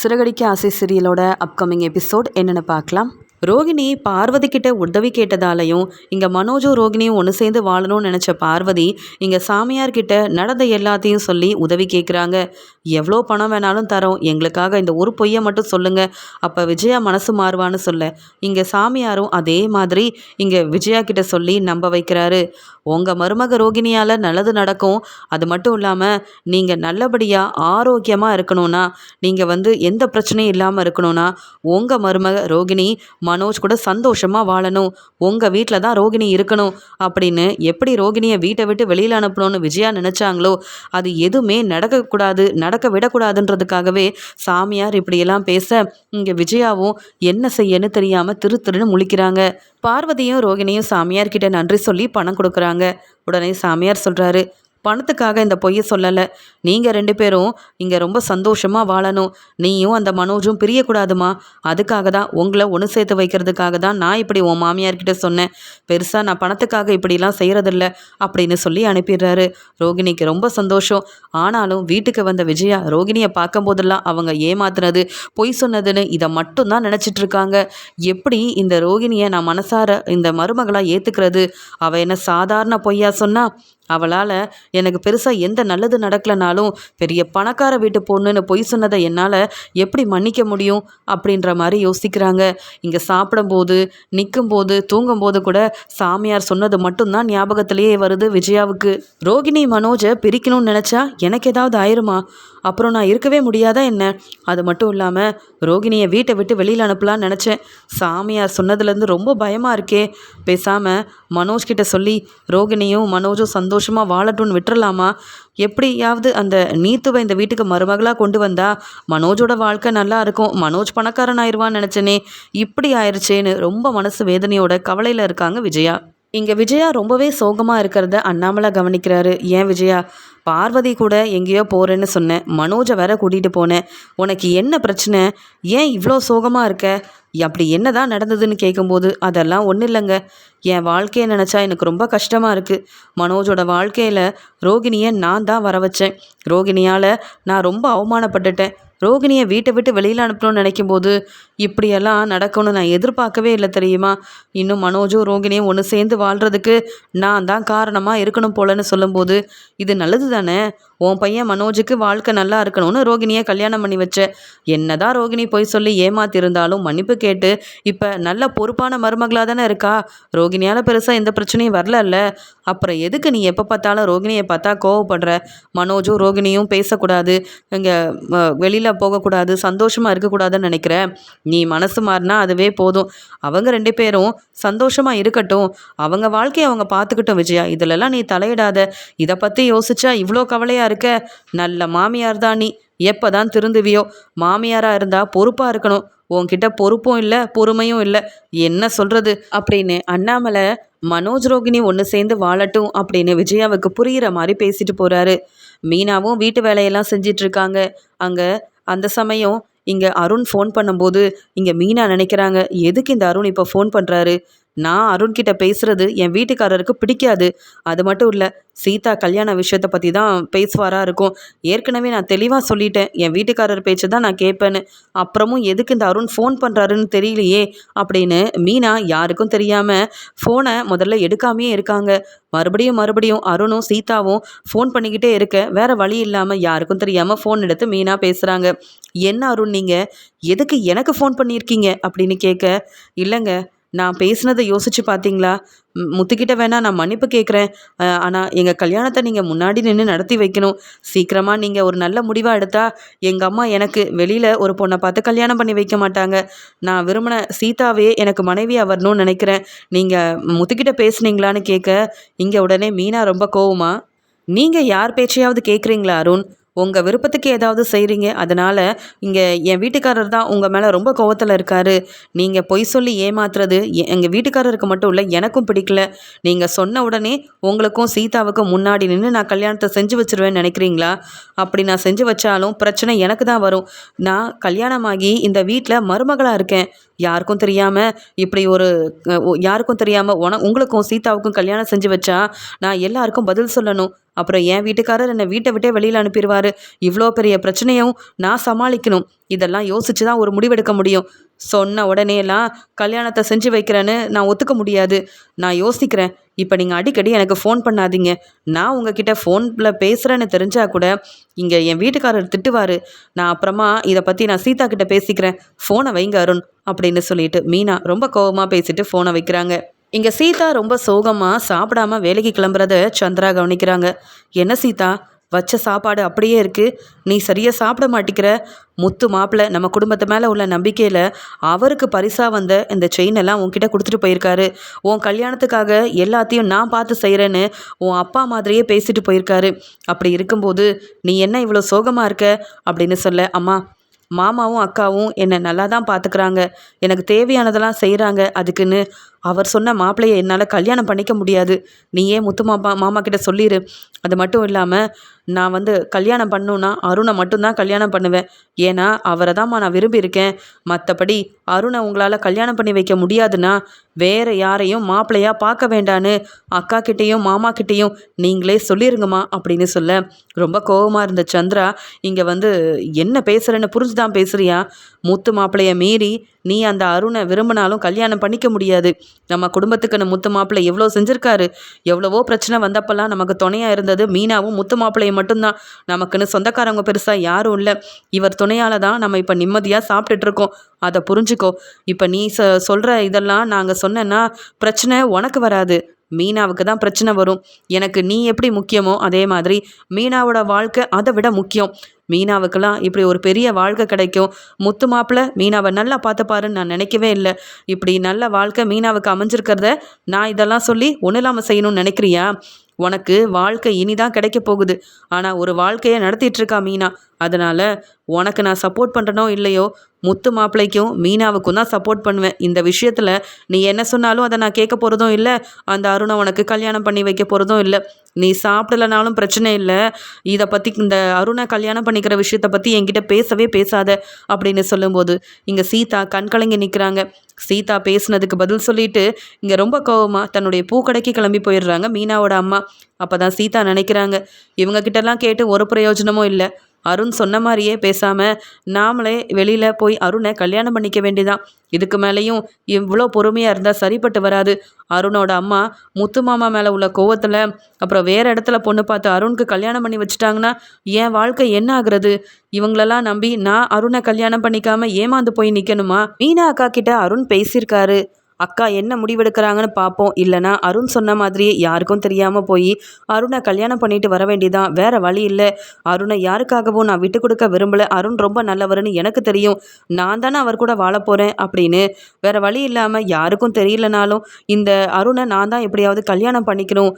சிறகடிக்க ஆசை சீரியலோட upcoming episode என்னென்னு பார்க்கலாம். ரோகிணி பார்வதி கிட்ட உதவி கேட்டதாலையும் இங்கே மனோஜும் ரோகிணியும் ஒன்று சேர்ந்து வாழணும்னு நினச்ச பார்வதி இங்கே சாமியார்கிட்ட நடந்த எல்லாத்தையும் சொல்லி உதவி கேட்குறாங்க. எவ்வளோ பணம் வேணாலும் தரோம், எங்களுக்காக இந்த ஒரு பொய்யை மட்டும் சொல்லுங்க, அப்போ விஜயா மனசு மாறுவான்னு சொல்ல இங்கே சாமியாரும் அதே மாதிரி இங்கே விஜயா கிட்ட சொல்லி நம்ப வைக்கிறாரு. உங்கள் மருமக ரோகிணியால் நல்லது நடக்கும், அது மட்டும் இல்லாமல் நீங்கள் நல்லபடியாக ஆரோக்கியமாக இருக்கணும்னா, நீங்கள் எந்த பிரச்சனையும் இல்லாமல் இருக்கணும்னா உங்கள் மருமக ரோகிணி மனோஜ் கூட சந்தோஷமாக வாழணும், உங்கள் வீட்டில் தான் ரோகிணி இருக்கணும் அப்படின்னு எப்படி ரோகிணியை வீட்டை விட்டு வெளியில் அனுப்பணும்னு விஜயா நினச்சாங்களோ அது எதுவுமே நடக்க விடக்கூடாதுன்றதுக்காகவே சாமியார் இப்படியெல்லாம் பேச இங்கே விஜயாவும் என்ன செய்யன்னு தெரியாமல் திருன்னு முழிக்கிறாங்க. பார்வதியும் ரோகிணியும் சாமியார்கிட்ட நன்றி சொல்லி பணம் கொடுக்குறாங்க. உடனே சாமியார் சொல்கிறாரு, பணத்துக்காக இந்த பொய்யை சொல்லலை, நீங்கள் 2 பேரும் இங்கே ரொம்ப சந்தோஷமாக வாழணும், நீயும் அந்த மனோஜும் பிரியக்கூடாதுமா, அதுக்காக தான் உங்களை ஒன்று சேர்த்து வைக்கிறதுக்காக தான் நான் இப்படி உன் மாமியார்கிட்ட சொன்னேன், பெருசாக நான் பணத்துக்காக இப்படிலாம் செய்கிறதில்ல அப்படின்னு சொல்லி அனுப்பிடுறாரு. ரோகிணிக்கு ரொம்ப சந்தோஷம். ஆனாலும் வீட்டுக்கு வந்த விஜயா ரோகிணியை பார்க்கும்போதெல்லாம் அவங்க ஏமாத்துனது பொய் சொன்னதுன்னு இதை மட்டும்தான் நினச்சிட்டு இருக்காங்க. எப்படி இந்த ரோகிணியை நான் மனசார இந்த மருமகளாக ஏற்றுக்கிறது? அவள் என்ன சாதாரண பொய்யா சொன்னா? அவளால் எனக்கு பெருசாக எந்த நல்லது நடக்கலைனாலும் பெரிய பணக்கார வீட்டு பொண்ணுன்னு பொய் சொன்னதை என்னால் எப்படி மன்னிக்க முடியும் அப்படின்ற மாதிரி யோசிக்கிறாங்க. இங்கே சாப்பிடும்போது, நிற்கும்போது, தூங்கும்போது கூட சாமியார் சொன்னது மட்டும்தான் ஞாபகத்திலேயே வருது விஜயாவுக்கு. ரோகிணி மனோஜை பிரிக்கணும்னு நினச்சா எனக்கு ஏதாவது ஆயிருமா? அப்புறம் நான் இருக்கவே முடியாதா என்ன? அது மட்டும் இல்லாமல் ரோகிணியை வீட்டை விட்டு வெளியில் அனுப்பலான்னு நினச்சேன். சாமியார் சொன்னதுலேருந்து ரொம்ப பயமாக இருக்கே. பேசாமல் மனோஜ்கிட்ட சொல்லி ரோகிணியும் மனோஜும் சந்தோஷமாக வாழட்டும்னு விட்டுறலாமா? எப்படியாவது அந்த நீத்துவை இந்த வீட்டுக்கு மருமகளாக கொண்டு வந்தா மனோஜோட வாழ்க்கை நல்லா இருக்கும், மனோஜ் பணக்காரன் ஆயிடுவான்னு நினச்சேனே, இப்படி ஆயிடுச்சேன்னு ரொம்ப மனசு வேதனையோட கவலையில் இருக்காங்க விஜயா. இங்கே விஜயா ரொம்பவே சோகமாக இருக்கிறத அண்ணாமலை கவனிக்கிறாரு. ஏன் விஜயா, பார்வதி கூட எங்கேயோ போகிறேன்னு சொன்னேன், மனோஜை வேற கூட்டிகிட்டு போனேன், உனக்கு என்ன பிரச்சனை? ஏன் இவ்வளோ சோகமாக இருக்க? அப்படி என்ன தான் நடந்ததுன்னு கேட்கும்போது அதெல்லாம் ஒன்றும் இல்லைங்க, என் வாழ்க்கையை நினச்சா எனக்கு ரொம்ப கஷ்டமாக இருக்குது. மனோஜோட வாழ்க்கையில் ரோகிணியை நான் தான் வர வச்சேன், ரோகிணியால் நான் ரொம்ப அவமானப்பட்டுட்டேன், ரோகிணியை வீட்டை விட்டு வெளியில் அனுப்பணும்னு நினைக்கும்போது இப்படியெல்லாம் நடக்கும்னு நான் எதிர்பார்க்கவே இல்லை தெரியுமா? இன்னும் மனோஜும் ரோகிணியும் ஒன்று சேர்ந்து வாழ்கிறதுக்கு நான் தான் காரணமாக இருக்கணும் போலன்னு சொல்லும்போது இது நல்லது தானே? உன் பையன் மனோஜுக்கு வாழ்க்கை நல்லா இருக்கணும்னு ரோகிணியை கல்யாணம் பண்ணி வச்ச, என்னதான் ரோகிணி போய் சொல்லி ஏமாத்திருந்தாலும் மன்னிப்பு கேட்டு இப்போ நல்ல பொறுப்பான மருமகளாக தானே இருக்கா. ரோகிணியால் பெருசாக எந்த பிரச்சனையும் வரல. அப்புறம் எதுக்கு நீ எப்போ பார்த்தாலும் ரோகிணியை பார்த்தா கோவப்படுற? மனோஜும் ரோகிணியும் பேசக்கூடாது, இங்கே வெளியில் போகக்கூடாது, சந்தோஷமாக இருக்கக்கூடாதுன்னு நினைக்கிற? நீ மனசு மாறினா அதுவே போதும். அவங்க 2 பேரும் சந்தோஷமாக இருக்கட்டும், அவங்க வாழ்க்கையை அவங்க பார்த்துக்கிட்டோம் விஜயா, இதிலெல்லாம் நீ தலையிடாத. இதை பற்றி யோசிச்சா இவ்வளோ கவலையாக இருக்க? நல்ல மாமியார் தான் நீ, எப்போ தான் திருந்துவியோ? மாமியாராக இருந்தால் பொறுப்பாக இருக்கணும், உன்கிட்ட பொறுப்பும் இல்லை பொறுமையும் இல்லை, என்ன சொல்கிறது அப்படின்னு அண்ணாமலை மனோஜ் ரோகிணி ஒன்று சேர்ந்து வாழட்டும் அப்படின்னு விஜயாவுக்கு புரிகிற மாதிரி பேசிட்டு போகிறாரு. மீனாவும் வீட்டு வேலையெல்லாம் செஞ்சிட்ருக்காங்க. அங்கே அந்த சமயம் இங்கே அருண் ஃபோன் பண்ணும்போது இங்கே மீனா நினைக்கிறாங்க, எதுக்கு இந்த அருண் இப்போ ஃபோன் பண்ணுறாரு? நான் அருண்கிட்ட பேசுகிறது என் வீட்டுக்காரருக்கு பிடிக்காது, அது மட்டும் இல்லை சீதா கல்யாண விஷயத்தை பற்றி தான் பேசுவாராக இருக்கும், ஏற்கனவே நான் தெளிவாக சொல்லிட்டேன் என் வீட்டுக்காரர் பேச்சு தான் நான் கேட்பேன்னு, அப்புறமும் எதுக்கு இந்த அருண் ஃபோன் பண்ணுறாருன்னு தெரியலையே அப்படின்னு மீனா யாருக்கும் தெரியாமல் ஃபோனை முதல்ல எடுக்காமையே இருக்காங்க. மறுபடியும் அருணும் சீதாவும் ஃபோன் பண்ணிக்கிட்டே இருக்க வேறு வழி இல்லாமல் யாருக்கும் தெரியாமல் ஃபோன் எடுத்து மீனா பேசுகிறாங்க. என்ன அருண், நீங்கள் எதுக்கு எனக்கு ஃபோன் பண்ணியிருக்கீங்க அப்படின்னு கேட்க, இல்லைங்க நான் பேசுனதை யோசித்து பார்த்தீங்களா? முத்துக்கிட்ட வேணா நான் மன்னிப்பு கேட்குறேன், ஆனால் எங்கள் கல்யாணத்தை நீங்கள் முன்னாடி நின்று நடத்தி வைக்கணும், சீக்கிரமாக நீங்கள் ஒரு நல்ல முடிவாக எடுத்தால் எங்கள் அம்மா எனக்கு வெளியில் ஒரு பொண்ணை பார்த்து கல்யாணம் பண்ணி வைக்க மாட்டாங்க, நான் விரும்பின சீதாவே எனக்கு மனைவியாக வரணும்னு நினைக்கிறேன், நீங்கள் முத்துக்கிட்ட பேசுனீங்களான்னு கேட்க இங்கே உடனே மீனா ரொம்ப கோவமா, நீங்கள் யார் பேச்சையாவது கேட்குறீங்களா அருண்? உங்கள் விருப்பத்துக்கு ஏதாவது செய்கிறீங்க, அதனால் இங்கே என் வீட்டுக்காரர் தான் உங்கள் மேலே ரொம்ப கோவத்தில் இருக்கார். நீங்கள் பொய் சொல்லி ஏமாத்துறது எங்கள் வீட்டுக்காரருக்கு மட்டும் இல்லை எனக்கும் பிடிக்கல. நீங்கள் சொன்ன உடனே உங்களுக்கும் சீதாவுக்கும் முன்னாடி நின்று நான் கல்யாணத்தை செஞ்சு வச்சுருவேன்னு நினைக்கிறீங்களா? அப்படி நான் செஞ்சு வச்சாலும் பிரச்சனை எனக்கு தான் வரும். நான் கல்யாணமாகி இந்த வீட்டில் மருமகளாக இருக்கேன், யாருக்கும் தெரியாமல் உங்களுக்கும் சீதாவுக்கும் கல்யாணம் செஞ்சு வச்சா நான் எல்லாருக்கும் பதில் சொல்லணும், அப்புறம் என் வீட்டுக்காரர் என்னை வீட்டை விட்டே வெளியில் அனுப்பிடுவார். இவ்வளோ பெரிய பிரச்சனையும் நான் சமாளிக்கணும். இதெல்லாம் யோசிச்சு தான் ஒரு முடிவெடுக்க முடியும். சொன்ன உடனேலாம் கல்யாணத்தை செஞ்சு வைக்கிறேன்னு நான் ஒத்துக்க முடியாது. நான் யோசிக்கிறேன். இப்போ நீங்கள் அடிக்கடி எனக்கு ஃபோன் பண்ணாதீங்க. நான் உங்ககிட்ட ஃபோனில் பேசுகிறேன்னு தெரிஞ்சா கூட இங்கே என் வீட்டுக்காரர் திட்டுவார். நான் அப்புறமா இதை பற்றி நான் சீதா கிட்ட பேசிக்கிறேன். ஃபோனை வைங்க அருண் அப்படின்னு சொல்லிட்டு மீனா ரொம்ப கோபமாக பேசிட்டு ஃபோனை வைக்கிறாங்க. இங்கே சீதா ரொம்ப சோகமாக சாப்பிடாம வேலைக்கு கிளம்புறத சந்திரா கவனிக்கிறாங்க. என்ன சீதா, வச்ச சாப்பாடு அப்படியே இருக்குது, நீ சரியாக சாப்பிட மாட்டிக்கிற. முத்து மாப்பிள்ளை நம்ம குடும்பத்து மேலே உள்ள நம்பிக்கையில் அவருக்கு பரிசாக வந்த இந்த செயின் எல்லாம் உன்கிட்ட கொடுத்துட்டு போயிருக்காரு. உன் கல்யாணத்துக்காக எல்லாத்தையும் நான் பார்த்து செய்கிறேன்னு உன் அப்பா மாதிரியே பேசிட்டு போயிருக்காரு. அப்படி இருக்கும்போது நீ என்ன இவ்வளோ சோகமாக இருக்க அப்படின்னு சொல்ல, அம்மா மாமாவும் அக்காவும் என்னை நல்லா தான் பார்த்துக்கிறாங்க, எனக்கு தேவையானதெல்லாம் செய்கிறாங்க. அதுக்குன்னு அவர் சொன்ன மாப்பிள்ளையை என்னால் கல்யாணம் பண்ணிக்க முடியாது. நீயே முத்து மாமா கிட்ட சொல்லிடு. அது மட்டும் இல்லாமல் நான் கல்யாணம் பண்ணணுன்னா அருணை மட்டும்தான் கல்யாணம் பண்ணுவேன். ஏன்னா அவரை தான்மா நான் விரும்பியிருக்கேன். மற்றபடி அருணை உங்களால் கல்யாணம் பண்ணி வைக்க முடியாதுன்னா வேறு யாரையும் மாப்பிள்ளையாக பார்க்க வேண்டான்னு அக்கா கிட்டேயும் மாமா கிட்டேயும் நீங்களே சொல்லிருங்கம்மா அப்படின்னு சொல்ல, ரொம்ப கோபமாக இருந்த சந்திரா இங்கே என்ன பேசுகிறேன்னு புரிஞ்சுதான் பேசுகிறியா? முத்து மாப்பிள்ளையை மீறி நீ அந்த அருணை விரும்பினாலும் கல்யாணம் பண்ணிக்க முடியாது. நம்ம குடும்பத்துக்குன்னு முத்து மாப்பிள்ளை எவ்வளோ செஞ்சுருக்காரு. எவ்வளவோ பிரச்சனை வந்தப்பெல்லாம் நமக்கு துணையாக இருந்தது மீனாவும் முத்து மாப்பிள்ளையும் மட்டும்தான். நமக்குன்னு சொந்தக்காரங்க பெருசாக யாரும் இல்லை. இவர் துணையால் தான் நம்ம இப்போ நிம்மதியாக சாப்பிட்டுட்ருக்கோம். அதை புரிஞ்சுக்கோ. இப்போ நீ சொல்கிற இதெல்லாம் நாங்கள் சொன்னேன்னா பிரச்சனை உனக்கு வராது, மீனாவுக்கு தான் பிரச்சனை வரும். எனக்கு நீ எப்படி முக்கியமோ அதே மாதிரி மீனாவோட வாழ்க்கை அதை விட முக்கியம். மீனாவுக்கெல்லாம் இப்படி ஒரு பெரிய வாழ்க்கை கிடைக்கும். முத்து மாப்பிள்ளை மீனாவை நல்லா பார்த்துப்பாருன்னு நான் நினைக்கவே இல்லை. இப்படி நல்ல வாழ்க்கை மீனாவுக்கு அமைஞ்சிருக்கிறத நான் இதெல்லாம் சொல்லி ஒன்றும் இல்லாமல் செய்யணும்னு நினைக்கிறியா? உனக்கு வாழ்க்கை இனிதான் கிடைக்க போகுது. ஆனால் ஒரு வாழ்க்கையை நடத்திட்டு இருக்கா மீனா. அதனால் உனக்கு நான் சப்போர்ட் பண்ணுறனோ இல்லையோ, முத்து மாப்பிள்ளைக்கும் மீனாவுக்கும் தான் சப்போர்ட் பண்ணுவேன். இந்த விஷயத்தில் நீ என்ன சொன்னாலும் அதை நான் கேட்க போகிறதும் இல்லை. அந்த அருணை உனக்கு கல்யாணம் பண்ணி வைக்க போகிறதும் இல்லை. நீ சாப்பிடலனாலும் பிரச்சனை இல்லை. இதை பற்றி இந்த அருணை கல்யாணம் பண்ணிக்கிற விஷயத்தை பற்றி என்கிட்ட பேசவே பேசாத அப்படின்னு சொல்லும்போது இங்கே சீதா கண்கலங்கி நிற்கிறாங்க. சீதா பேசுனதுக்கு பதில் சொல்லிட்டு இங்கே ரொம்ப கோவமாக தன்னுடைய பூக்கடைக்கு கிளம்பி போயிடுறாங்க மீனாவோட அம்மா. அப்போ தான் சீதா நினைக்கிறாங்க, இவங்கக்கிட்டலாம் கேட்டு ஒரு பிரயோஜனமும் இல்லை. அருண் சொன்ன மாதிரியே பேசாமல் நாமளே வெளியில் போய் அருணை கல்யாணம் பண்ணிக்க வேண்டியதான். இதுக்கு மேலேயும் இவ்வளோ பொறுமையாக இருந்தால் சரிப்பட்டு வராது. அருணோட அம்மா முத்து மாமா மேலே உள்ள கோவத்தில் அப்புறம் வேறு இடத்துல பொண்ணு பார்த்து அருணுக்கு கல்யாணம் பண்ணி வச்சுட்டாங்கன்னா என் வாழ்க்கை என்ன ஆகுறது? இவங்களெல்லாம் நம்பி நான் அருணை கல்யாணம் பண்ணிக்காமல் ஏமாந்து போய் நிற்கணுமா? மீனா அக்கா கிட்ட அருண் பேசியிருக்காரு. அக்கா என்ன முடிவெடுக்கிறாங்கன்னு பார்ப்போம். இல்லைனா அருண் சொன்ன மாதிரியே யாருக்கும் தெரியாமல் போய் அருணை கல்யாணம் பண்ணிட்டு வர வேண்டியதான். வேறு வழி இல்லை. அருணை யாருக்காகவும் நான் விட்டு கொடுக்க விரும்பலை. அருண் ரொம்ப நல்லவர்னு எனக்கு தெரியும். நான் தானே அவர் கூட வாழ போகிறேன் அப்படின்னு வேறு வழி இல்லாமல் யாருக்கும் தெரியலனாலும் இந்த அருணை நான் தான் எப்படியாவது கல்யாணம் பண்ணிக்கணும்.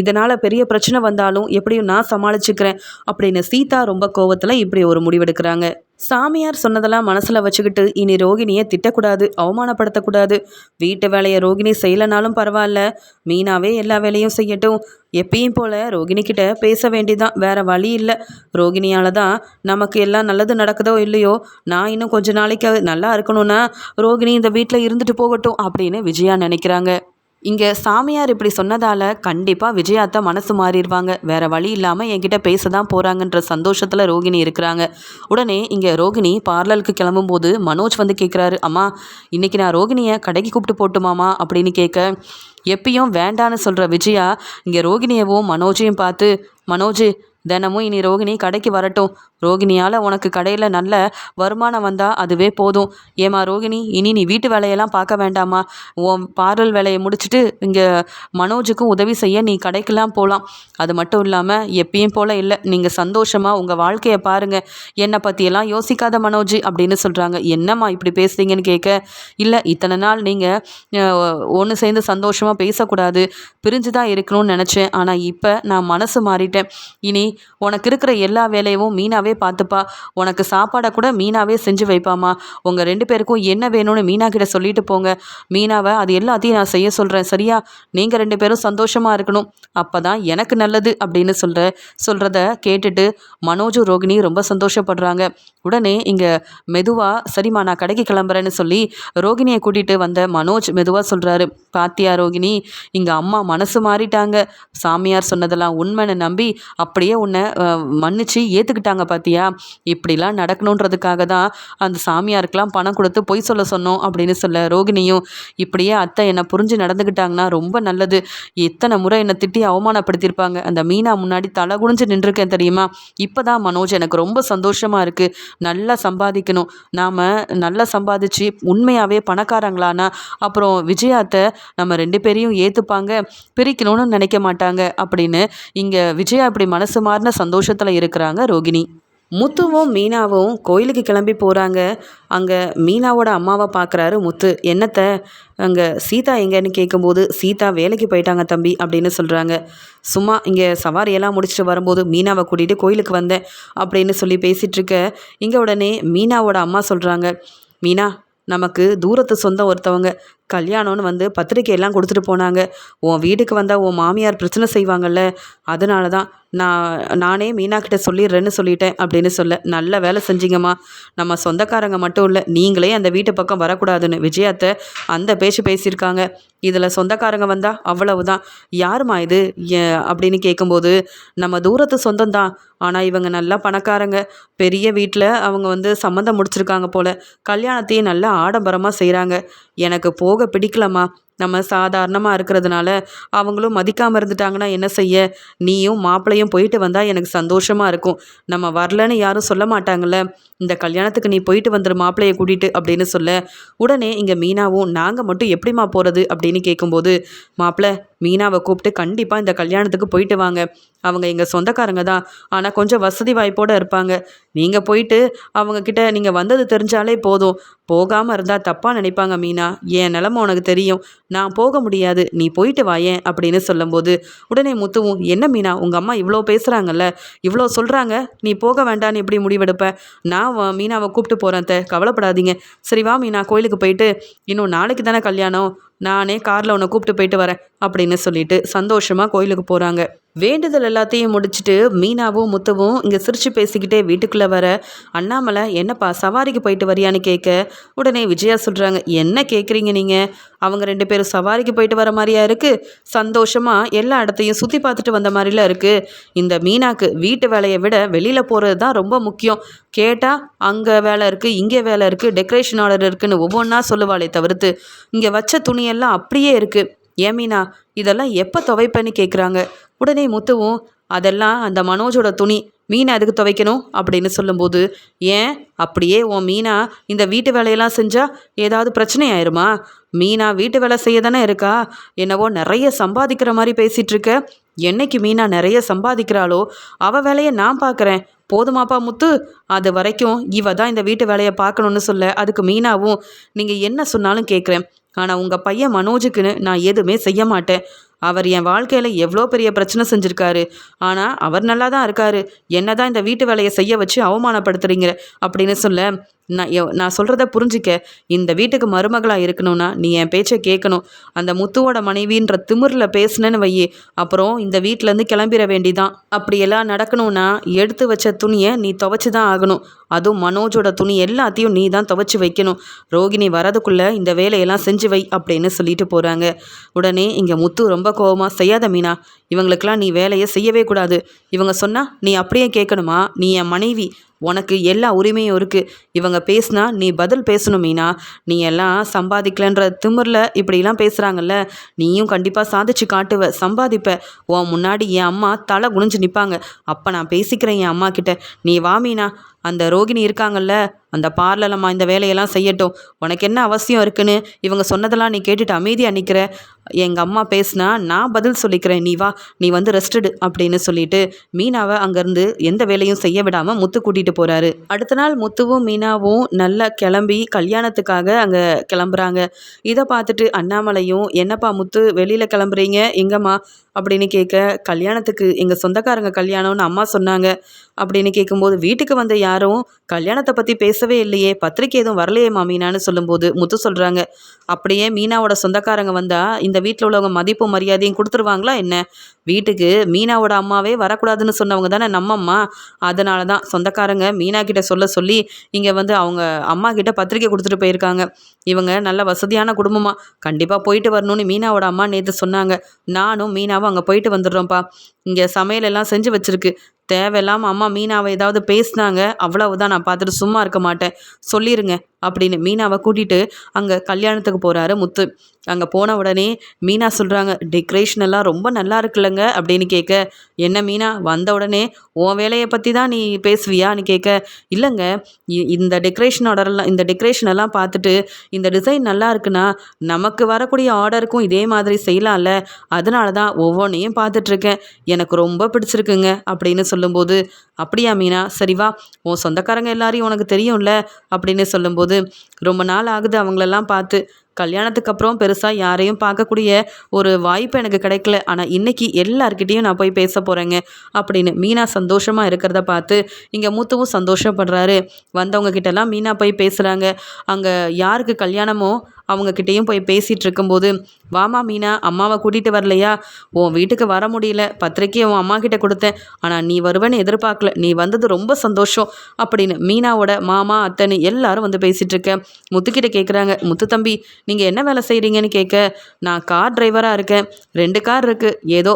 இதனால் பெரிய பிரச்சனை வந்தாலும் எப்படியும் நான் சமாளிச்சுக்கிறேன் அப்படின்னு சீதா ரொம்ப கோவத்தில் இப்படி ஒரு முடிவெடுக்கிறாங்க. சாமியார் சொன்னதெல்லாம் மனசில் வச்சுக்கிட்டு இனி ரோகிணியை திட்டக்கூடாது, அவமானப்படுத்தக்கூடாது. வீட்டு வேலையை ரோகிணி செய்யலைனாலும் பரவாயில்ல, மீனாவே எல்லா வேலையும் செய்யட்டும். எப்பயும் போல் ரோகிணிக்கிட்ட பேச வேண்டிதான். வேறு வழி இல்லை. ரோகிணியால் தான் நமக்கு எல்லாம் நல்லது நடக்குதோ இல்லையோ, நான் இன்னும் கொஞ்ச நாளைக்கு நல்லா இருக்கணும்னா ரோகிணி இந்த வீட்டில் இருந்துட்டு போகட்டும் அப்படின்னு விஜயா நினைக்கிறாங்க. இங்கே சாமியார் இப்படி சொன்னதால் கண்டிப்பாக விஜயாத்தா மனசு மாறிடுவாங்க. வேறு வழி இல்லாமல் என்கிட்ட பேச தான் போகிறாங்கன்ற சந்தோஷத்தில் ரோகிணி இருக்கிறாங்க. உடனே இங்கே ரோகிணி பார்லருக்கு கிளம்பும்போது மனோஜ் கேட்குறாரு, அம்மா இன்றைக்கி நான் ரோகிணியை கடைக்கு கூப்பிட்டு போட்டுமாமா அப்படின்னு கேட்க, எப்பயும் வேண்டான்னு சொல்கிற விஜயா இங்கே ரோகிணியவும் மனோஜையும் பார்த்து, மனோஜ் தினமும் இனி ரோகிணி கடைக்கு வரட்டும். ரோகிணியால் உனக்கு கடையில் நல்ல வருமானம் வந்தால் அதுவே போதும். ஏமா ரோகிணி, இனி நீ வீட்டு வேலையெல்லாம் பார்க்க வேண்டாமா? உன் பார்லர் வேலையை முடிச்சுட்டு இங்கே மனோஜுக்கும் உதவி செய்ய நீ கடைக்கெல்லாம் போகலாம். அது மட்டும் இல்லாமல் எப்பயும் போல் இல்லை, நீங்கள் சந்தோஷமாக உங்கள் வாழ்க்கையை பாருங்கள். என்னை பற்றியெல்லாம் யோசிக்காத மனோஜ் அப்படின்னு சொல்கிறாங்க. என்னம்மா இப்படி பேசுறீங்கன்னு கேட்க, இல்லை இத்தனை நாள் நீங்கள் ஒன்று சேர்ந்து சந்தோஷமாக பேசக்கூடாது, பிரிஞ்சு தான் இருக்கணும்னு நினச்சேன். ஆனால் இப்போ நான் மனசு மாறிட்டேன். இனி உனக்கு இருக்கிற எல்லா வேலையும் மீனாவே பார்த்துப்பா. உனக்கு சாப்பாடை கூட மீனாவே செஞ்சு வைப்பாம்மா. உங்கள் 2 பேருக்கும் என்ன வேணும்னு மீனா கிட்ட சொல்லிட்டு போங்க. மீனாவை அது எல்லாத்தையும் நான் செய்ய சொல்கிறேன், சரியா? நீங்கள் 2 பேரும் சந்தோஷமாக இருக்கணும். அப்போ தான் எனக்கு நல்லது அப்படின்னு சொல்கிறத கேட்டுட்டு மனோஜும் ரோகிணி ரொம்ப சந்தோஷப்படுறாங்க. உடனே இங்கே மெதுவாக சரிம்மா நான் கடைக்கு கிளம்புறேன்னு சொல்லி ரோகிணியை கூட்டிகிட்டு வந்த மனோஜ் மெதுவாக சொல்கிறாரு, பாத்தியா ரோகிணி, இங்கே அம்மா மனசு மாறிட்டாங்க. சாமியார் சொன்னதெல்லாம் உண்மைன்னு நம்பி அப்படியே உன்னை மன்னிச்சு ஏற்றுக்கிட்டாங்க பாத்தியா? இப்படிலாம் நடக்கணுன்றதுக்காக தான் அந்த சாமியாருக்கெல்லாம் பணம் கொடுத்து பொய் சொல்ல சொன்னோம் அப்படின்னு சொல்ல ரோகிணியும், இப்படியே அத்தை என்னை புரிஞ்சு நடந்துக்கிட்டாங்கன்னா ரொம்ப நல்லது. எத்தனை முறை என்னை திட்டி அவமானப்படுத்தியிருப்பாங்க. அந்த மீனா முன்னாடி தலை குனிஞ்சு நின்றுருக்கேன் தெரியுமா? இப்போ தான் மனோஜ் எனக்கு ரொம்ப சந்தோஷமாக இருக்குது. நல்லா சம்பாதிக்கணும். நாம் நல்லா சம்பாதிச்சு உண்மையாகவே பணக்காரங்களானா அப்புறம் விஜயாத்தை நம்ம 2 பேரையும் ஏற்றுப்பாங்க, பிரிக்கணும்னு நினைக்க மாட்டாங்க அப்படின்னு இங்கே விஜயா இப்படி மனசு மாறின சந்தோஷத்தில் இருக்கிறாங்க ரோகிணி. முத்துவும் மீனாவும் கோயிலுக்கு கிளம்பி போகிறாங்க. அங்கே மீனாவோட அம்மாவை பார்க்குறாரு முத்து. என்னத்தை அங்கே சீதா எங்கன்னு கேட்கும்போது, சீதா வேலைக்கு போயிட்டாங்க தம்பி அப்படின்னு சொல்கிறாங்க. சும்மா இங்கே சவாரியெல்லாம் முடிச்சுட்டு வரும்போது மீனாவை கூட்டிகிட்டு கோயிலுக்கு வந்தேன் அப்படின்னு சொல்லி பேசிகிட்ருக்க இங்கே உடனே மீனாவோட அம்மா சொல்கிறாங்க, மீனா நமக்கு தூரத்து சொந்தம் ஒருத்தவங்க கல்யாணம்னு வந்து பத்திரிக்கையெல்லாம் கொடுத்துட்டு போனாங்க. உன் வீட்டுக்கு வந்தால் உன் மாமியார் பிரச்சனை செய்வாங்கல்ல, அதனால தான் நானே மீனா கிட்ட சொல்லிடுறேன்னு சொல்லிட்டேன் அப்படின்னு சொல்ல, நல்ல வேலை செஞ்சீங்கம்மா. நம்ம சொந்தக்காரங்க மட்டும் இல்லை, நீங்களே அந்த வீட்டு பக்கம் வரக்கூடாதுன்னு விஜயாத்தை அந்த பேச்சு பேசியிருக்காங்க. இதில் சொந்தக்காரங்க வந்தால் அவ்வளவுதான். யாருமா இது அப்படின்னு கேட்கும்போது, நம்ம தூரத்து சொந்தம்தான், ஆனால் இவங்க நல்லா பணக்காரங்க, பெரிய வீட்டில் அவங்க வந்து சம்மந்தம் முடிச்சிருக்காங்க போல், கல்யாணத்தையும் நல்லா ஆடம்பரமாக செய்கிறாங்க. எனக்கு போக பிடிக்கலம்மா. நம்ம சாதாரணமாக இருக்கிறதுனால அவங்களும் மதிக்காமல் இருந்துட்டாங்கன்னா என்ன செய்ய? நீயும் மாப்பிள்ளையும் போயிட்டு வந்தால் எனக்கு சந்தோஷமாக இருக்கும். நம்ம வரலன்னு யாரும் சொல்ல மாட்டாங்கள்ல. இந்த கல்யாணத்துக்கு நீ போயிட்டு வந்துரு மாப்பிள்ளையை கூட்டிகிட்டு அப்படின்னு சொல்ல, உடனே இங்கே மீனாவும் நாங்கள் மட்டும் எப்படிம்மா போகிறது அப்படின்னு கேட்கும்போது, மாப்பிள்ளை மீனாவை கூப்பிட்டு கண்டிப்பாக இந்த கல்யாணத்துக்கு போயிட்டு வாங்க. அவங்க எங்கள் சொந்தக்காரங்க தான், ஆனால் கொஞ்சம் வசதி வாய்ப்போடு இருப்பாங்க. நீங்கள் போயிட்டு அவங்கக்கிட்ட நீங்கள் வந்தது தெரிஞ்சாலே போதும். போகாமல் இருந்தால் தப்பாக நினைப்பாங்க மீனா. என் நிலமை உனக்கு தெரியும். நான் போக முடியாது, நீ போயிட்டு வாயேன் அப்படின்னு சொல்லும்போது, உடனே முத்துவும், என்ன மீனா உங்கள் அம்மா இவ்வளோ பேசுகிறாங்கல்ல, இவ்வளோ சொல்கிறாங்க, நீ போக வேண்டான்னு எப்படி முடிவெடுப்ப? நான் மீனாவை கூப்பிட்டு போகிறேன் கவலைப்படாதீங்க. சரி வா மீனா கோயிலுக்கு போயிட்டு, இன்னும் நாளைக்கு தானே கல்யாணம், நானே காரில் உன்னை கூப்பிட்டு போயிட்டு வரேன் அப்படின்னு சொல்லிட்டு சந்தோஷமாக கோயிலுக்கு போகிறாங்க. வேண்டுதல் எல்லாத்தையும் முடிச்சுட்டு மீனாவும் முத்துவும் இங்கே சிரித்து பேசிக்கிட்டே வீட்டுக்குள்ளே வர, அண்ணாமலை என்னப்பா சவாரிக்கு போயிட்டு வரியான்னு கேட்க, உடனே விஜயா சொல்கிறாங்க, என்ன கேட்குறீங்க நீங்கள்? அவங்க 2 பேரும் சவாரிக்கு போயிட்டு வர மாதிரியா இருக்குது? சந்தோஷமாக எல்லா இடத்தையும் சுற்றி பார்த்துட்டு வந்த மாதிரிலாம் இருக்குது. இந்த மீனாக்கு வீட்டு வேலையை விட வெளியில் போகிறது தான் ரொம்ப முக்கியம். கேட்டால் அங்கே வேலை இருக்குது, இங்கே வேலை இருக்குது, டெக்கரேஷன் ஆர்டர் இருக்குதுன்னு ஒவ்வொன்றா சொல்லுவாளே தவிர்த்து இங்கே வச்ச துணியெல்லாம் அப்படியே இருக்குது. ஏன் மீனா இதெல்லாம் எப்போ துவைப்பேன்னு கேட்குறாங்க. உடனே முத்துவும், அதெல்லாம் அந்த மனோஜோட துணி, மீனா எதுக்கு துவைக்கணும் அப்படின்னு சொல்லும்போது, ஏன் அப்படியே உன் மீனா இந்த வீட்டு வேலையெல்லாம் செஞ்சால் ஏதாவது பிரச்சனை ஆயிருமா? மீனா வீட்டு வேலை செய்ய தானே இருக்கா, என்னவோ நிறைய சம்பாதிக்கிற மாதிரி பேசிகிட்டு இருக்க. என்னைக்கு மீனா நிறைய சம்பாதிக்கிறாளோ அவள் வேலையை நான் பார்க்குறேன். போதுமாப்பா முத்து, அது வரைக்கும் இவ தான் இந்த வீட்டு வேலையை பார்க்கணுன்னு சொல்ல, அதுக்கு மீனாவும், நீங்கள் என்ன சொன்னாலும் கேட்குறேன், ஆனால் உங்கள் பையன் மனோஜுக்குன்னு நான் எதுவுமே செய்ய மாட்டேன். அவர் என் வாழ்க்கையில் எவ்வளோ பெரிய பிரச்சனை செஞ்சுருக்காரு, ஆனால் அவர் நல்லா தான் இருக்காரு. என்ன தான் இந்த வீட்டு வேலையை செய்ய வச்சு அவமானப்படுத்துறீங்க அப்படின்னு சொல்ல, நான் சொல்கிறத புரிஞ்சிக்க. இந்த வீட்டுக்கு மருமகளாக இருக்கணும்னா நீ என் பேச்சை கேட்கணும். அந்த முத்துவோட மனைவின்ற திமிரில் பேசுனேன்னு வையே, அப்புறம் இந்த வீட்டிலேருந்து கிளம்பிட வேண்டிதான். அப்படியெல்லாம் நடக்கணும்னா எடுத்து வச்ச துணியை நீ துவைச்சி தான் ஆகணும். அதுவும் மனோஜோட துணி எல்லாத்தையும் நீ தான் துவைச்சி வைக்கணும். ரோகிணி வரதுக்குள்ளே இந்த வேலையெல்லாம் செஞ்சு வை அப்படின்னு சொல்லிட்டு போகிறாங்க. உடனே இங்கே முத்து ரொம்ப கோவமாக, செய்யாத மீனா, இவங்களுக்கெல்லாம் நீ வேலையை செய்யவே கூடாது. இவங்க சொன்னால் நீ அப்படியே கேட்கணுமா? நீ என் மனைவி, உனக்கு எல்லா உரிமையும் இருக்குது. இவங்க பேசுனா நீ பதில் பேசணும் மீனா. நீ எல்லாம் சம்பாதிக்கலன்ற திமிரில் இப்படிலாம் பேசுகிறாங்கல்ல, நீயும் கண்டிப்பாக சாதிச்சு காட்டுவ, சம்பாதிப்ப. உன் முன்னாடி என் அம்மா தலை குனிஞ்சு நிற்பாங்க. அப்போ நான் பேசிக்கிறேன் என் அம்மா கிட்ட. நீ வா மீனா அந்த ரோகிணி இருக்காங்கல்ல, அந்த பார்லரம்மா இந்த வேலையெல்லாம் செய்யட்டும். உனக்கு என்ன அவசியம் இருக்குன்னு இவங்க சொன்னதெல்லாம் நீ கேட்டுட்டு அமைதியாக நிற்கிற. எங்கள் அம்மா பேசுனா நான் பதில் சொல்லிக்கிறேன், நீ வா, நீ வந்து ரெஸ்டடு அப்படின்னு சொல்லிட்டு மீனாவை அங்கேருந்து எந்த வேலையும் செய்ய விடாமல் முத்து கூட்டிகிட்டு போகிறாரு. அடுத்த நாள் முத்துவும் மீனாவும் நல்லா கிளம்பி கல்யாணத்துக்காக அங்கே கிளம்புறாங்க. இதை பார்த்துட்டு அண்ணாமலையும், என்னப்பா முத்து வெளியில் கிளம்புறீங்க, எங்கம்மா அப்படின்னு கேட்க, கல்யாணத்துக்கு எங்கள் சொந்தக்காரங்க கல்யாணம்னு அம்மா சொன்னாங்க அப்படின்னு கேட்கும்போது, வீட்டுக்கு வந்த யாரும் கல்யாணத்தை பற்றி பேசவே இல்லையே, பத்திரிக்கை எதுவும் வரலையே மீனான்னு சொல்லும்போது முத்து சொல்கிறாங்க, அப்படியே மீனாவோட சொந்தக்காரங்க வந்தால் இந்த வீட்டில் உள்ளவங்க மதிப்பும் மரியாதையும் கொடுத்துருவாங்களா என்ன? வீட்டுக்கு மீனாவோட அம்மாவே வரக்கூடாதுன்னு சொன்னவங்க தானே நம்ம அம்மா. அதனால தான் சொந்தக்காரங்க மீனா கிட்ட சொல்ல சொல்லி இங்கே வந்து அவங்க அம்மா கிட்ட பத்திரிக்கை கொடுத்துட்டு போயிருக்காங்க. இவங்க நல்ல வசதியான குடும்பமாக கண்டிப்பாக போயிட்டு வரணும்னு மீனாவோட அம்மா நேற்று சொன்னாங்க. நானும் மீனாவும் அங்கே போயிட்டு வந்துடுறோம்ப்பா. இங்கே சமையல் எல்லாம் செஞ்சு வச்சுருக்கு. தேவையில்லாமல் அம்மா மீனாவை ஏதாவது பேசினாங்க, அவ்வளவுதான், நான் பார்த்துட்டு சும்மா இருக்க மாட்டேன், சொல்லிடுங்க அப்படின்னு மீனாவை கூட்டிகிட்டு அங்கே கல்யாணத்துக்கு போகிறாரு முத்து. அங்கே போன உடனே மீனா சொல்கிறாங்க, டெக்கரேஷன் எல்லாம் ரொம்ப நல்லா இருக்குல்லங்க அப்படின்னு கேட்க, என்ன மீனா வந்த உடனே உன் வேலையை பற்றி தான் நீ பேசுவியான்னு கேட்க, இல்லைங்க இந்த டெக்கரேஷன் எல்லாம் பார்த்துட்டு இந்த டிசைன் நல்லா இருக்குன்னா நமக்கு வரக்கூடிய ஆர்டருக்கும் இதே மாதிரி செய்யலாம்ல, அதனால தான் ஒவ்வொன்றையும் பார்த்துட்ருக்கேன், எனக்கு ரொம்ப பிடிச்சிருக்குங்க அப்படின்னு சொல்லும்போது, அப்படியா மீனா, சரி வா, உன் சொந்தக்காரங்க எல்லாரையும் உனக்கு தெரியும்ல அப்படின்னு சொல்லும்போது, ரொம்ப நாள் ஆகுது அவங்களெல்லாம் பார்த்து, கல்யாணத்துக்கு அப்புறம் பெருசாக யாரையும் பார்க்கக்கூடிய ஒரு வாய்ப்பு எனக்கு கிடைக்கல, ஆனால் இன்றைக்கி எல்லார்கிட்டேயும் நான் போய் பேச போகிறேங்க அப்படின்னு மீனா சந்தோஷமாக இருக்கிறத பார்த்து இங்கே முத்துவும் சந்தோஷப்படுறாரு. வந்தவங்க கிட்டலாம் மீனா போய் பேசுகிறாங்க. அங்கே யாருக்கு கல்யாணமோ அவங்கக்கிட்டேயும் போய் பேசிகிட்டு இருக்கும்போது, வாமா மீனா, அம்மாவை கூட்டிகிட்டு வரலையா, உன் வீட்டுக்கு வர முடியல, பத்திரிக்கையை உன் அம்மா கிட்ட கொடுத்தேன், ஆனால் நீ வருவேன்னு எதிர்பார்க்கல, நீ வந்தது ரொம்ப சந்தோஷம் அப்படின்னு மீனாவோட மாமா அத்தைன்னு எல்லாரும் வந்து பேசிகிட்டு இருக்க. முத்துக்கிட்ட கேட்குறாங்க, முத்து தம்பி நீங்கள் என்ன வேலை செய்கிறீங்கன்னு கேட்க, நான் கார் டிரைவராக இருக்கேன், 2 கார் இருக்குது, ஏதோ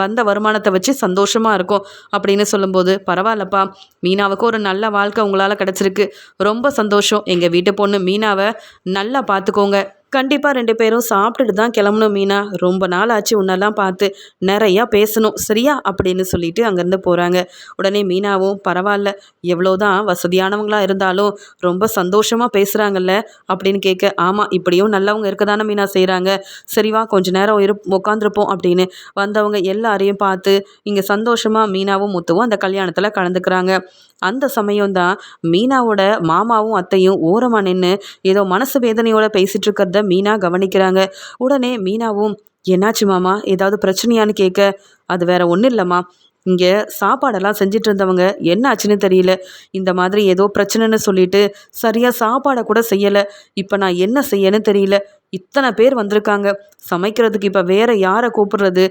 வந்த வருமானத்தை வச்சு சந்தோஷமாக இருக்கும் அப்படின்னு சொல்லும்போது, பரவாயில்லப்பா, மீனாவுக்கு ஒரு நல்ல வாழ்க்கை உங்களால் கிடச்சிருக்கு, ரொம்ப சந்தோஷம், எங்கள் வீட்டு பொண்ணு மீனாவை நல்லா பார்த்துக்கோங்க, கண்டிப்பாக 2 பேரும் சாப்பிட்டுட்டு தான் கிளம்பணும் மீனா, ரொம்ப நாள் ஆச்சு உன்னெல்லாம் பார்த்து, நிறையா பேசணும் சரியா அப்படின்னு சொல்லிட்டு அங்கேருந்து போகிறாங்க. உடனே மீனாவும், பரவாயில்ல, எவ்வளோதான் வசதியானவங்களாக இருந்தாலும் ரொம்ப சந்தோஷமாக பேசுகிறாங்கல்ல அப்படின்னு கேட்க, ஆமாம் இப்படியும் நல்லவங்க இருக்க தானே மீனா செய்கிறாங்க, சரிவா கொஞ்ச நேரம் உட்காந்துருப்போம் அப்படின்னு வந்தவங்க எல்லாரையும் பார்த்து இங்கே சந்தோஷமாக மீனாவும் முத்துவும் அந்த கல்யாணத்தில் கலந்துக்கிறாங்க. அந்த சமயம்தான் மீனாவோட மாமாவும் அத்தையும் ஓரமாக நின்று ஏதோ மனசு வேதனையோட பேசிகிட்டு இருக்கிறத மீனா கவனிக்கிறாங்க. உடனே மீனாவும், என்னாச்சு மாமா, ஏதாவது பிரச்சனையான்னு கேட்க, அது வேற ஒன்றும் இல்லைம்மா, இங்கே சாப்பாடெல்லாம் செஞ்சிட்டு இருந்தவங்க என்ன ஆச்சுன்னு தெரியல, இந்த மாதிரி ஏதோ பிரச்சனைன்னு சொல்லிட்டு சரியாக சாப்பாடை கூட செய்யலை, இப்போ நான் என்ன செய்யன்னு தெரியல, இத்தனை பேர் வந்திருக்காங்க, சமைக்கிறதுக்கு இப்போ வேறு யாரை கூப்பிடுறது,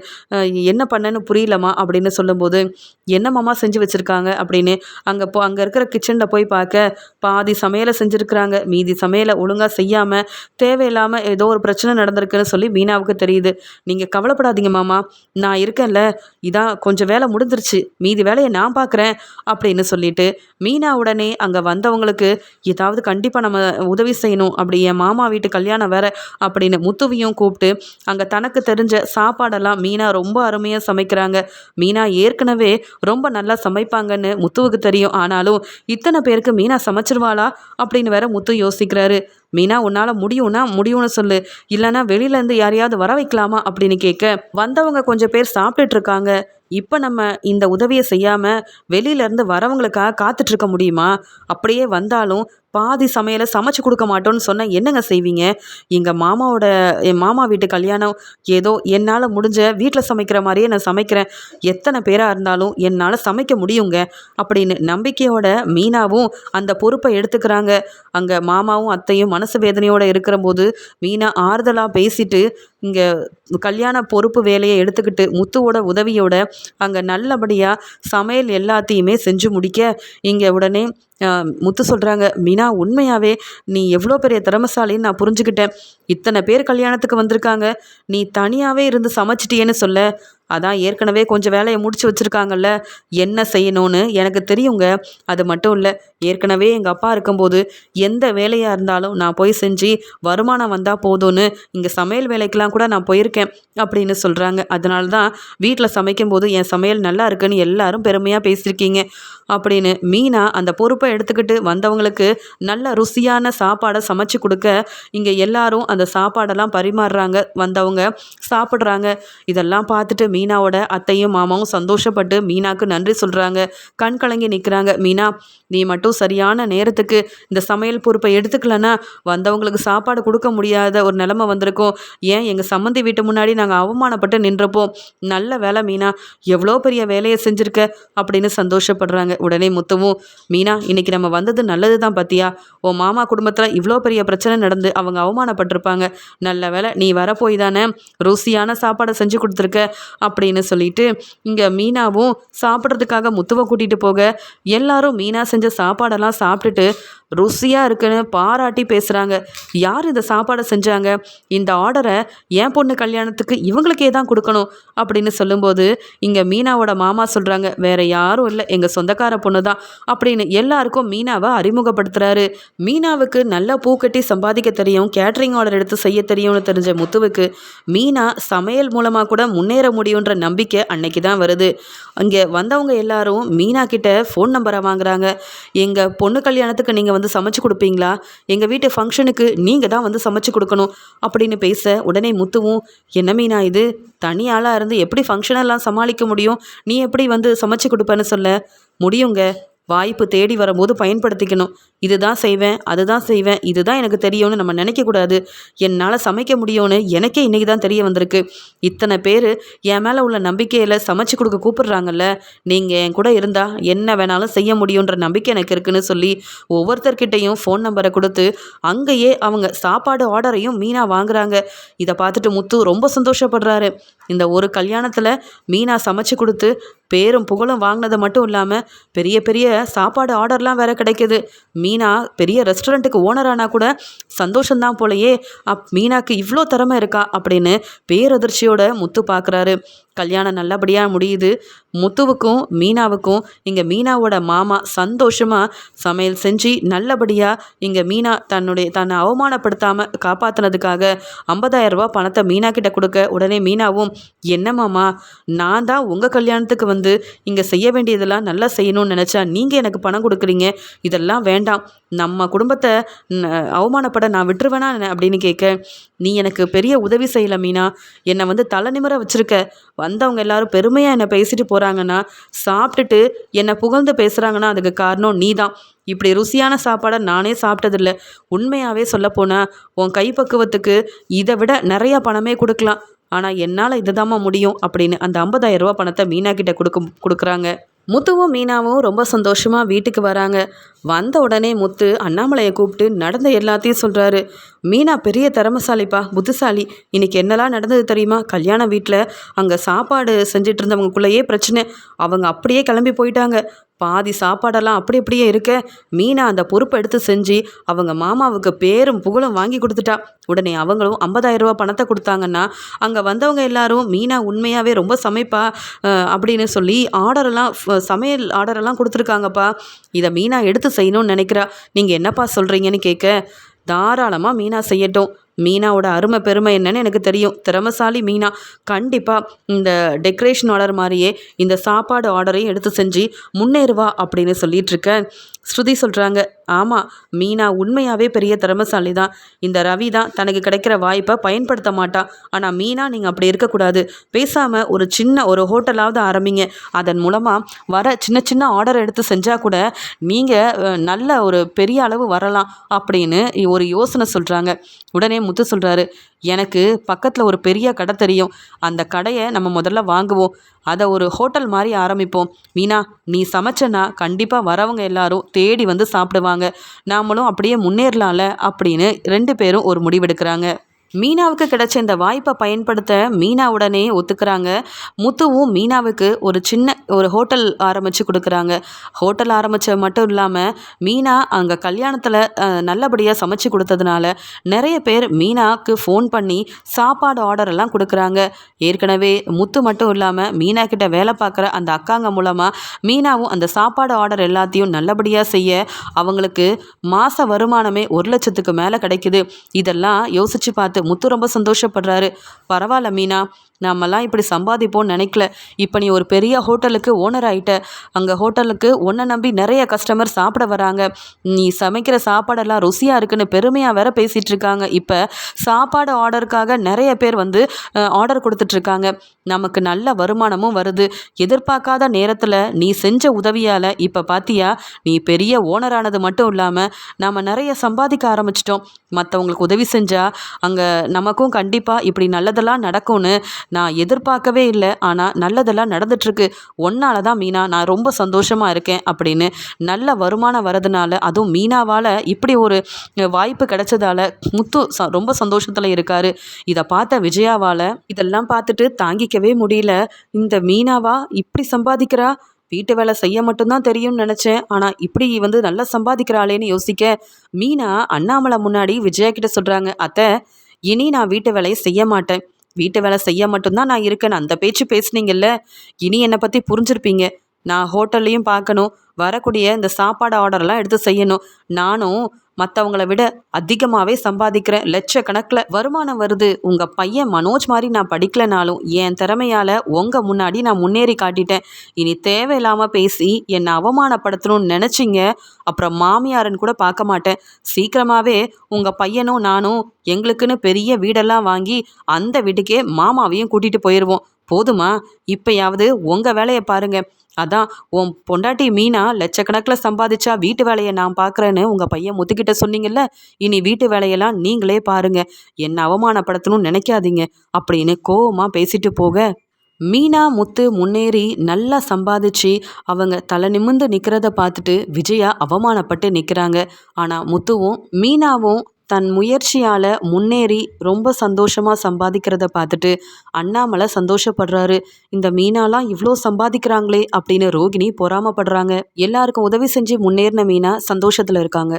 என்ன பண்ணேன்னு புரியலம்மா அப்படின்னு சொல்லும்போது, என்னம்மாம்மா செஞ்சு வச்சுருக்காங்க அப்படின்னு அங்கே இருக்கிற கிச்சனில் போய் பார்க்க, பாதி சமையலை செஞ்சுருக்குறாங்க, மீதி சமையலை ஒழுங்காக செய்யாமல் தேவையில்லாமல் ஏதோ ஒரு பிரச்சனை நடந்திருக்குன்னு சொல்லி மீனாவுக்கு தெரியுது. நீங்கள் கவலைப்படாதீங்க மாமா, நான் இருக்கேன்ல, இதான் கொஞ்சம் வேலை முடிஞ்சிருச்சு, மீதி வேலையை நான் பார்க்குறேன் அப்படின்னு சொல்லிட்டு மீனா உடனே அங்கே வந்தவங்களுக்கு ஏதாவது கண்டிப்பாக நம்ம உதவி செய்யணும், அப்படி என் மாமா வீட்டு கல்யாணம் வேற அப்படின்னு முத்துவையும் கூப்பிட்டு அங்கே தனக்கு தெரிஞ்ச சாப்பாடெல்லாம் மீனா ரொம்ப அருமையாக சமைக்கிறாங்க. மீனா ஏற்கனவே ரொம்ப நல்லா சமைப்பாங்கன்னு முத்துவுக்கு தெரியும், ஆனாலும் இத்தனை பேருக்கு மீனா சமைச்சிருவாளா அப்படின்னு வேற முத்து யோசிக்கிறாரு. மீனா உன்னால் முடியும்னு சொல்லு, இல்லைன்னா வெளியிலேருந்து யாரையாவது வர வைக்கலாமா அப்படின்னு கேட்க, வந்தவங்க கொஞ்சம் பேர் சாப்பிட்டுட்டு இருக்காங்க, இப்போ நம்ம இந்த உதவியை செய்யாமல் வெளியிலேருந்து வரவங்களுக்காக காத்துட்ருக்க முடியுமா, அப்படியே வந்தாலும் பாதி சமையலை சமைச்சு கொடுக்க மாட்டோன்னு சொன்னால் என்னங்க செய்வீங்க, என் மாமா வீட்டு கல்யாணம், ஏதோ என்னால் முடிஞ்ச வீட்டில் சமைக்கிற மாதிரியே நான் சமைக்கிறேன், எத்தனை பேராக இருந்தாலும் என்னால் சமைக்க முடியுங்க அப்படின்னு நம்பிக்கையோட மீனாவும் அந்த பொறுப்பை எடுத்துக்கிறாங்க. அங்கே மாமாவும் அத்தையும் மனசு வேதனையோடு இருக்கிற போது மீனா ஆறுதலாக பேசிட்டு இங்கே கல்யாண பொறுப்பு வேலையை எடுத்துக்கிட்டு முத்துவோட உதவியோட அங்கே நல்லபடியாக சமையல் எல்லாத்தையுமே செஞ்சு முடிக்க, இங்கே உடனே முத்து சொல்கிறாங்க, மீனா உண்மையாகவே நீ எவ்வளோ பெரிய திறமைசாலின்னு நான் புரிஞ்சுக்கிட்டேன், இத்தனை பேர் கல்யாணத்துக்கு வந்திருக்காங்க, நீ தனியாகவே இருந்து சமைச்சிட்டியேன்னு சொல்ல, அதான் ஏற்கனவே கொஞ்சம் வேலையை முடிச்சு வச்சுருக்காங்கல்ல, என்ன செய்யணும்னு எனக்கு தெரியுங்க. அது மட்டும் இல்லை, ஏற்கனவே எங்கள் அப்பா இருக்கும்போது எந்த வேலையாக இருந்தாலும் நான் போய் செஞ்சு வருமானம் வந்தால் போதும்னு இங்கே சமையல் வேலைக்கெலாம் கூட நான் போயிருக்கேன் அப்படின்னு சொல்கிறாங்க. அதனால தான் வீட்டில் சமைக்கும்போது என் சமையல் நல்லா இருக்குன்னு எல்லாரும் பெருமையாக பேசியிருக்கீங்க அப்படின்னு மீனா அந்த பொறுப்பை எடுத்துக்கிட்டு வந்தவங்களுக்கு நல்ல ருசியான சாப்பாடை சமைச்சு கொடுக்க இங்கே எல்லாரும் அந்த சாப்பாடெல்லாம் பரிமாறுறாங்க. வந்தவங்க சாப்பிட்றாங்க. இதெல்லாம் பார்த்துட்டு மீனாவோட அத்தையும் மாமாவும் சந்தோஷப்பட்டு மீனாக்கு நன்றி சொல்கிறாங்க. கண் கலங்கி நிற்கிறாங்க. மீனா, நீ மட்டும் சரியான நேரத்துக்கு இந்த சமையல் பொறுப்பை எடுத்துக்கலன்னா வந்தவங்களுக்கு சாப்பாடு கொடுக்க முடியாத ஒரு நிலைமை வந்திருக்கும். ஏன் எங்கள் சம்மந்தி வீட்டு முன்னாடி நாங்கள் அவமானப்பட்டு நின்றப்போம். நல்ல வேலை மீனா, எவ்வளோ பெரிய வேலையை செஞ்சுருக்க அப்படின்னு சந்தோஷப்படுறாங்க. உடனே முத்துவும், மீனா, இன்னைக்கு நம்ம வந்தது நல்லது தான் பார்த்தியா? உன் மாமா குடும்பத்தில் இவ்வளோ பெரிய பிரச்சனை நடந்து அவங்க அவமானப்பட்டிருப்பாங்க. நல்ல வேலை நீ வரப்போய் தானே ருசியான சாப்பாடை செஞ்சு கொடுத்துருக்க அப்படின்னு சொல்லிட்டு இங்கே மீனாவும் சாப்பிட்றதுக்காக முத்துவை கூட்டிகிட்டு போக எல்லாரும் மீனா செஞ்ச சாப்பாடெல்லாம் சாப்பிட்டுட்டு ருசியாக இருக்குன்னு பாராட்டி பேசுகிறாங்க. யார் இந்த சாப்பாடை செஞ்சாங்க? இந்த ஆர்டரை என் பொண்ணு கல்யாணத்துக்கு இவங்களுக்கே தான் கொடுக்கணும் அப்படின்னு சொல்லும்போது இங்கே மீனாவோட மாமா சொல்கிறாங்க, வேற யாரும் இல்லை, எங்கள் சொந்தக்கார பொண்ணு தான் அப்படின்னு எல்லாருக்கும் மீனாவை அறிமுகப்படுத்துகிறாரு. மீனாவுக்கு நல்லா பூ கட்டி சம்பாதிக்க தெரியும், கேட்ரிங் ஆர்டர் எடுத்து செய்ய தெரியும்னு தெரிஞ்ச முத்துவுக்கு மீனா சமையல் மூலமாக கூட முன்னேற முடியுன்ற நம்பிக்கை அன்னைக்கு தான் வருது. அங்கே வந்தவங்க எல்லாரும் மீனா கிட்ட ஃபோன் நம்பரை வாங்குறாங்க. எங்கள் பொண்ணு கல்யாணத்துக்கு நீங்கள் வந்து சமைச்சு கொடுப்பீங்களா? எங்கள் வீட்டு ஃபங்க்ஷனுக்கு நீங்கள் தான் வந்து சமைச்சு கொடுக்கணும் அப்படின்னு பேச உடனே முத்துவும், என்ன மீனா இது, தனி ஆளாக இருந்து எப்படி ஃபங்க்ஷனெல்லாம் சமாளிக்க முடியும்? நீ எப்படி வந்து சமைச்சு கொடுப்பேன்னு சொல்ல முடியுங்க. வாய்ப்பு தேடி வரும்போது பயன்படுத்திக்கணும். இதுதான் செய்வேன், அதுதான் செய்வேன், இதுதான் எனக்கு தெரியும்னு நம்ம நினைக்கக்கூடாது. என்னால் சமைக்க முடியும்னு எனக்கே இன்றைக்கி தான் தெரிய வந்திருக்கு. இத்தனை பேர் என் மேலே உள்ள நம்பிக்கையில் சமைச்சு கொடுக்க கூப்பிடுறாங்கல்ல, நீங்கள் என் கூட இருந்தால் என்ன வேணாலும் செய்ய முடியுன்ற நம்பிக்கை எனக்கு இருக்குன்னு சொல்லி ஒவ்வொருத்தர்கிட்டையும் ஃபோன் நம்பரை கொடுத்து அங்கேயே அவங்க சாப்பாடு ஆர்டரையும் மீனா வாங்குறாங்க. இதை பார்த்துட்டு முத்து ரொம்ப சந்தோஷப்படுறாரு. இந்த ஒரு கல்யாணத்தில் மீனா சமைச்சு கொடுத்து பேரும் புகழும் வாங்கினது மட்டும் இல்லாமல் பெரிய பெரிய சாப்பாடு ஆர்டர்லாம் வேறு கிடைக்கிது. மீனா பெரிய ரெஸ்டாரண்ட்டுக்கு ஓனரானா கூட சந்தோஷம்தான் போலையே. மீனாக்கு இவ்வளோ திறமை இருக்கா அப்படின்னு பேரதிர்ச்சியோட முத்து பார்க்குறாரு. கல்யாணம் நல்லபடியாக முடியுது. முத்துவுக்கும் மீனாவுக்கும் இங்கே மீனாவோட மாமா சந்தோஷமாக சமையல் செஞ்சு நல்லபடியாக இங்கே மீனா தன்னை அவமானப்படுத்தாமல் காப்பாற்றினதுக்காக 50,000 ரூபா பணத்தை மீனா கிட்ட கொடுக்க உடனே மீனாவும், என்ன மாமா, நான் தான் உங்கள் கல்யாணத்துக்கு வந்து இங்கே செய்ய வேண்டியதெல்லாம் நல்லா செய்யணும்னு நினச்சா நீங்கள் எனக்கு பணம் கொடுக்குறீங்க, இதெல்லாம் வேண்டாம், நம்ம குடும்பத்தை அவமானப்பட நான் விட்டுருவேனா அப்படின்னு கேட்க, நீ எனக்கு பெரிய உதவி செய்யலை மீனா, என்னை வந்து தலை நிமிர வச்சுருக்க. வந்தவங்க எல்லாரும் பெருமையாக என்னை பேசிட்டு போகிறாங்கன்னா, சாப்பிட்டுட்டு என்னை புகழ்ந்து பேசுகிறாங்கன்னா அதுக்கு காரணம் நீ தான். இப்படி ருசியான சாப்பாடை நானே சாப்பிட்டதில்லை. உண்மையாகவே சொல்லப்போனால் உன் கைப்பக்குவத்துக்கு இதை விட நிறையா பணமே கொடுக்கலாம். ஆனால் என்னால் இதுதாம்மா முடியும் அப்படின்னு அந்த 50,000 ரூபா பணத்தை மீனா கிட்ட கொடுக்குறாங்க. முத்துவும் மீனாவும் ரொம்ப சந்தோஷமாக வீட்டுக்கு வராங்க. வந்த உடனே முத்து அண்ணாமலையை கூப்பிட்டு நடந்த எல்லாத்தையும் சொல்கிறாரு. மீனா பெரிய திறமசாலிப்பா, புத்திசாலி. இன்றைக்கி என்னெல்லாம் நடந்தது தெரியுமா? கல்யாண வீட்டில் அங்கே சாப்பாடு செஞ்சிட்டு இருந்தவங்களுக்குள்ளேயே பிரச்சனை. அவங்க அப்படியே கிளம்பி போயிட்டாங்க. பாதி சாப்பாடெல்லாம் அப்படியே இருக்க மீனா அந்த பொறுப்பை எடுத்து செஞ்சு அவங்க மாமாவுக்கு பேரும் புகழும் வாங்கி கொடுத்துட்டா. உடனே அவங்களும் 50,000 ரூபா பணத்தை கொடுத்தாங்கன்னா அங்கே வந்தவங்க எல்லாரும் மீனா உண்மையாகவே ரொம்ப சமைப்பா அப்படின்னு சொல்லி சமையல் ஆர்டரெல்லாம் கொடுத்துருக்காங்கப்பா. இதை மீனா எடுத்து செய்யணும்னு நினைக்கிறா. நீங்கள் என்னப்பா சொல்கிறீங்கன்னு கேட்க, தாராளமாக மீனா செய்யட்டும். மீனாவோட அருமை பெருமை என்னன்னு எனக்கு தெரியும். திறமசாலி மீனா. கண்டிப்பாக இந்த டெக்கரேஷன் ஆர்டர் மாதிரியே இந்த சாப்பாடு ஆர்டரையும் எடுத்து செஞ்சு முன்னேறுவா அப்படின்னு சொல்லிட்டு இருக்க ஸ்ருதி சொல்கிறாங்க, ஆமாம், மீனா உண்மையாகவே பெரிய திறமசாலி தான். இந்த ரவி தான் தனக்கு கிடைக்கிற வாய்ப்பை பயன்படுத்த மாட்டான். ஆனால் மீனா நீங்கள் அப்படி இருக்கக்கூடாது. பேசாமல் ஒரு ஹோட்டலாவது ஆரம்பிங்க. அதன் மூலமாக வர சின்ன ஆர்டர் எடுத்து செஞ்சால் கூட நீங்கள் நல்ல ஒரு பெரிய அளவு வரலாம் அப்படின்னு ஒரு யோசனை சொல்கிறாங்க. உடனே முத்து சொல்கிறாரு, எனக்கு பக்கத்தில் ஒரு பெரிய கடை தெரியும். அந்த கடையை நம்ம முதல்ல வாங்குவோம். அதை ஒரு ஹோட்டல் மாதிரி ஆரம்பிப்போம். மீனா, நீ சமைச்சனா கண்டிப்பாக வரவங்க எல்லாரும் தேடி வந்து சாப்பிடுவாங்க. நாமளும் அப்படியே முன்னேறலாம்ல அப்படின்னு 2 பேரும் ஒரு முடிவெடுக்கிறாங்க. மீனாவுக்கு கிடைச்ச இந்த வாய்ப்பை பயன்படுத்த மீனா உடனே ஒத்துக்கிறாங்க. முத்துவும் மீனாவுக்கு ஒரு சின்ன ஒரு ஹோட்டல் ஆரம்பித்து கொடுக்குறாங்க. ஹோட்டல் ஆரம்பித்த மட்டும் இல்லாமல் மீனா அங்கே கல்யாணத்தில் நல்லபடியாக சமைச்சு கொடுத்ததுனால நிறைய பேர் மீனாவுக்கு ஃபோன் பண்ணி சாப்பாடு ஆர்டர் எல்லாம் கொடுக்குறாங்க. ஏற்கனவே முத்து மட்டும் இல்லாமல் மீனா கிட்ட வேலை பார்க்குற அந்த அக்காங்க மூலமாக மீனாவும் அந்த சாப்பாடு ஆர்டர் எல்லாத்தையும் நல்லபடியாக செய்ய அவங்களுக்கு மாத வருமானமே 1,00,000க்கு மேலே கிடைக்குது. இதெல்லாம் யோசித்து பார்த்து முத்து ரொம்ப சந்தோஷப்படுறாரு. பரவாயில்ல மீனா, நாமெல்லாம் இப்படி சம்பாதிப்போம்னு நினைக்கல. இப்போ நீ ஒரு பெரிய ஹோட்டலுக்கு ஓனர் ஆகிட்ட. அங்கே ஹோட்டலுக்கு உன்னை நம்பி நிறைய கஸ்டமர் சாப்பிட வராங்க. நீ சமைக்கிற சாப்பாடெல்லாம் ருசியாக இருக்குன்னு பெருமையாக வேற பேசிகிட்டு இருக்காங்க. இப்போ சாப்பாடு ஆர்டருக்காக நிறைய பேர் வந்து ஆர்டர் கொடுத்துட்ருக்காங்க. நமக்கு நல்ல வருமானமும் வருது. எதிர்பார்க்காத நேரத்தில் நீ செஞ்ச உதவியால் இப்போ பார்த்தியா, நீ பெரிய ஓனரானது மட்டும் இல்லாமல் நம்ம நிறைய சம்பாதிக்க ஆரம்பிச்சிட்டோம். மற்றவங்களுக்கு உதவி செஞ்சால் அங்கே நமக்கும் கண்டிப்பாக இப்படி நல்லதெல்லாம் நடக்கும்னு நான் எதிர்பார்க்கவே இல்லை. ஆனால் நல்லதெல்லாம் நடந்துட்டுருக்கு. ஒன்னால தான் மீனா, நான் ரொம்ப சந்தோஷமாக இருக்கேன் அப்படின்னு நல்ல வருமானம் வரதுனால, அதுவும் மீனாவால் இப்படி ஒரு வாய்ப்பு கிடைச்சதால முத்து ரொம்ப சந்தோஷத்தில் இருக்காரு. இதை பார்த்த விஜயாவால் இதெல்லாம் பார்த்துட்டு தாங்கிக்கவே முடியல. இந்த மீனாவா இப்படி சம்பாதிக்கிறா? வீட்டு வேலை செய்ய மட்டும்தான் தெரியும்னு நினச்சேன். ஆனால் இப்படி வந்து நல்லா சம்பாதிக்கிறாளேன்னு யோசிக்க மீனா அண்ணாமலை முன்னாடி விஜயா கிட்ட சொல்கிறாங்க, அத்தை, இனி நான் வீட்டு வேலையை செய்ய மாட்டேன். வீட்டு வேலை செய்ய மட்டும்தான் நான் இருக்கேன்னு அந்த பேச்சு பேசுனீங்கல்ல, இனி என்னை பற்றி புரிஞ்சிருப்பீங்க. நான் ஹோட்டல்லையும் பார்க்கணும், வரக்கூடிய இந்த சாப்பாடு ஆர்டர்லாம் எடுத்து செய்யணும். நானும் மற்றவங்கள விட அதிகமாகவே சம்பாதிக்கிறேன். லட்சக்கணக்கில் வருமானம் வருது. உங்கள் பையன் மனோஜ் மாதிரி நான் படிக்கலைனாலும் என் திறமையால் உங்கள் முன்னாடி நான் முன்னேறி காட்டிட்டேன். இனி தேவையில்லாமல் பேசி என்னை அவமானப்படுத்தணும்னு நினச்சிங்க, அப்புறம் மாமியாருன்னு கூட பார்க்க மாட்டேன். சீக்கிரமாகவே உங்கள் பையனும் நானும் எங்களுக்குன்னு பெரிய வீடெல்லாம் வாங்கி அந்த வீட்டுக்கே மாமாவையும் கூட்டிகிட்டு போயிடுவோம். போதுமா? இப்போயாவது உங்கள் வேலையை பாருங்கள். அதான் உன் பொண்டாட்டி மீனா லட்சக்கணக்கில் சம்பாதிச்சா வீட்டு வேலையை நான் பார்க்குறேன்னு உங்கள் பையன் முத்துக்கிட்ட சொன்னீங்கல்ல, இனி வீட்டு வேலையெல்லாம் நீங்களே பாருங்க, என்னை அவமானப்படுத்தணும்னு நினைக்காதீங்க அப்படின்னு கோவமாக பேசிட்டு போக மீனா முத்து முன்னேறி நல்லா சம்பாதிச்சு அவங்க தலை நிமிர்ந்து நிற்கிறத பார்த்துட்டு விஜயா அவமானப்பட்டு நிற்கிறாங்க. ஆனால் முத்துவும் மீனாவும் தன் முயற்சியால் முன்னேறி ரொம்ப சந்தோஷமாக சம்பாதிக்கிறத பார்த்துட்டு அண்ணாமலை சந்தோஷப்படுறாரு. இந்த மீனாலாம் இவ்வளோ சம்பாதிக்கிறாங்களே அப்படின்னு ரோகிணி பொறாமப்படுறாங்க. எல்லாருக்கும் உதவி செஞ்சு முன்னேறின மீனா சந்தோஷத்தில் இருக்காங்க.